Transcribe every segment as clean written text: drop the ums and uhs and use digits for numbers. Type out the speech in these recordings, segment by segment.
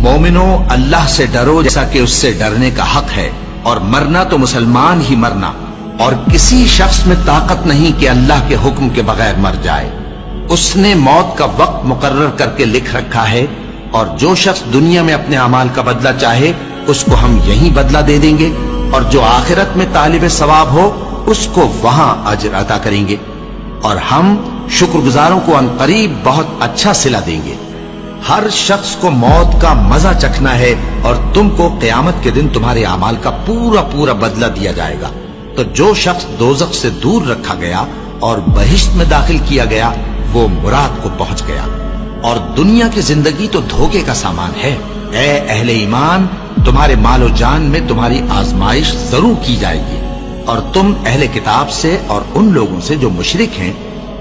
मोमिनो, अल्लाह से डरो जैसा कि उससे डरने का हक है, और मरना तो मुसलमान ही मरना, और किसी शख्स में ताकत नहीं कि अल्लाह के हुक्म के बगैर मर जाए। उसने मौत का वक्त मुकर्रर करके लिख रखा है, और जो शख्स दुनिया में अपने अमाल का बदला चाहे उसको हम यहीं बदला दे देंगे, और जो आखिरत में तालिब सवाब हो उसको वहां अजर अता करेंगे, और हम शुक्रगुजारों को अनकरीब बहुत अच्छा सिला देंगे। हर शख्स को मौत का मजा चखना है, और तुमको क़यामत के दिन तुम्हारे अमाल का पूरा पूरा बदला दिया जाएगा। तो जो शख्स दोज़ख से दूर रखा गया और बहिश्त में दाखिल किया गया, वो मुराद को पहुंच गया। और दुनिया की जिंदगी तो धोखे का सामान है। ए अहले ईमान, तुम्हारे मालो जान में तुम्हारी आजमाइश जरूर की जाएगी, और तुम अहले किताब से और उन लोगों से जो मुशरिक हैं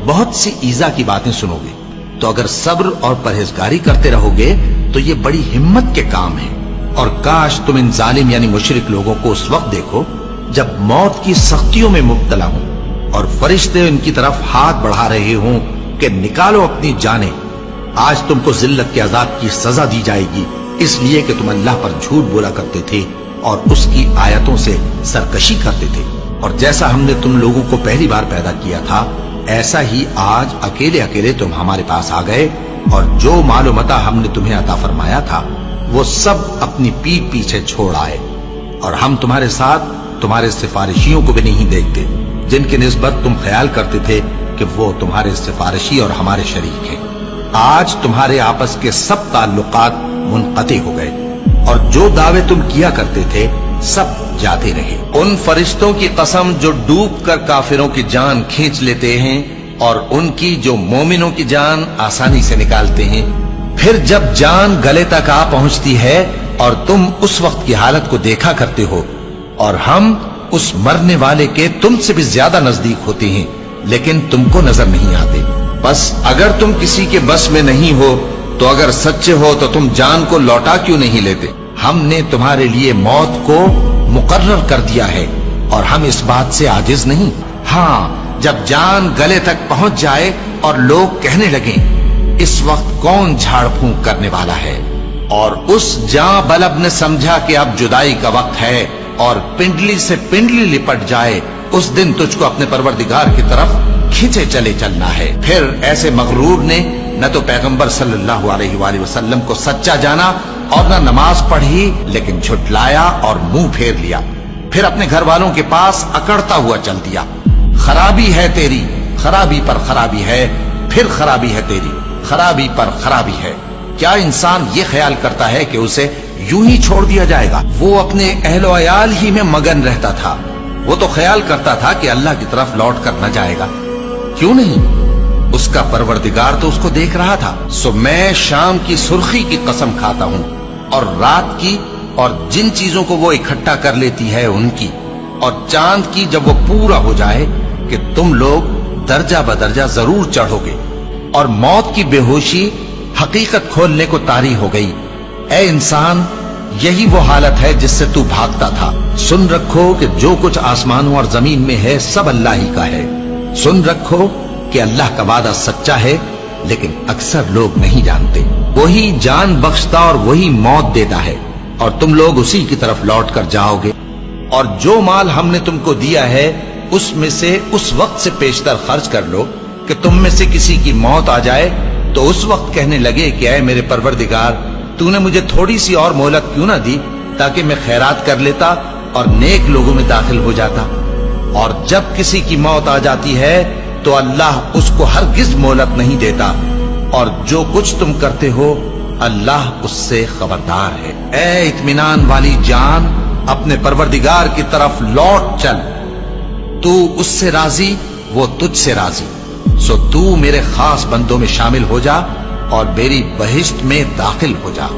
बहुत सी ईजा की बातें सुनोगे। तो अगर सब्र और परहेजगारी करते रहोगे तो ये बड़ी हिम्मत के काम है। और काश तुम इन जालिम यानी मुशरिक लोगों को उस वक्त देखो जब मौत की सख्तियों में मुब्तला हो और फरिश्ते उनकी तरफ हाथ बढ़ा रहे हों कि निकालो अपनी जानें। आज तुमको जिल्लत के अजाब की सजा दी जाएगी, इसलिए कि तुम अल्लाह पर झूठ बोला करते थे और उसकी आयतों से सरकशी करते थे। और जैसा हमने तुम लोगों को पहली बार पैदा किया था, ऐसा ही आज अकेले अकेले तुम हमारे पास आ गए, और जो मालो मता हमने तुम्हें अता फरमाया था वो सब अपनी पीठ पीछे छोड़ आए। और हम तुम्हारे साथ तुम्हारे सिफारिशियों को भी नहीं देखते, जिनकी निस्बत तुम ख्याल करते थे कि वो तुम्हारे सिफारिशी और हमारे शरीक हैं। आज तुम्हारे आपस के सब ताल्लुकात मुनक़ती हो गए, और जो दावे तुम किया करते थे सब जाते रहे। उन फरिश्तों की कसम जो डूब कर काफिरों की जान खींच लेते हैं, और उनकी जो मोमिनों की जान आसानी से निकालते हैं। फिर जब जान गले तक आ पहुंचती है और तुम उस वक्त की हालत को देखा करते हो, और हम उस मरने वाले के तुमसे भी ज्यादा नजदीक होते हैं, लेकिन तुमको नजर नहीं आते। बस अगर तुम किसी के बस में नहीं हो तो अगर सच्चे हो तो तुम जान को लौटा क्यों नहीं लेते? हमने तुम्हारे लिए मौत को मुकर्रर कर दिया है, और हम इस बात से आजिज नहीं। हाँ, जब जान गले तक पहुंच जाए और लोग कहने लगे इस वक्त कौन झाड़ फूंक करने वाला है, और उस जां बलब ने समझा कि अब जुदाई का वक्त है और पिंडली से पिंडली लिपट जाए, उस दिन तुझको अपने परवरदिगार की तरफ खींचे चले चलना है। फिर ऐसे मगरूर ने न तो पैगंबर सल्लल्लाहु अलैहि वसल्लम को सच्चा जाना और न नमाज पढ़ी, लेकिन झुठलाया और मुंह फेर लिया। फिर अपने घर वालों के पास अकड़ता हुआ चल दिया। खराबी है तेरी, खराबी पर खराबी है, फिर खराबी है तेरी, खराबी पर खराबी है। क्या इंसान ये ख्याल करता है कि उसे यूं ही छोड़ दिया जाएगा? वो अपने अहलो अयाल ही में मगन रहता था। वो तो ख्याल करता था कि अल्लाह की तरफ लौट कर न जाएगा। क्यों नहीं? उसका परवरदिगार तो उसको देख रहा था। सो मैं शाम की सुर्खी की कसम खाता हूं, और रात की, और जिन चीजों को वो इकट्ठा कर लेती है उनकी, और चांद की जब वो पूरा हो जाए कि तुम लोग दर्जा बदर्जा जरूर चढ़ोगे। और मौत की बेहोशी हकीकत खोलने को तारी हो गई। ए इंसान, यही वो हालत है जिससे तू भागता था। सुन रखो कि जो कुछ आसमानों और जमीन में है सब अल्लाह ही का है। सुन रखो कि अल्लाह का वादा सच्चा है, लेकिन अक्सर लोग नहीं जानते। वही जान बख्शता और वही मौत देता है, और तुम लोग उसी की तरफ लौट कर जाओगे। और जो माल हमने तुमको दिया है उसमें से उस वक्त से पेशतर खर्च कर लो कि तुम में से किसी की मौत आ जाए तो उस वक्त कहने लगे कि ऐ मेरे परवरदिगार, तूने मुझे थोड़ी सी और मोहलत क्यों ना दी ताकि मैं खैरात कर लेता और नेक लोगों में दाखिल हो जाता। और जब किसी की मौत आ जाती है तो अल्लाह उसको हरगिज मोहलत नहीं देता, और जो कुछ तुम करते हो अल्लाह उससे खबरदार है। ए इत्मीनान वाली जान, अपने परवरदिगार की तरफ लौट चल। तू उससे राजी, वो तुझसे राजी। सो तू मेरे खास बंदों में शामिल हो जा और मेरी बहिश्त में दाखिल हो जा।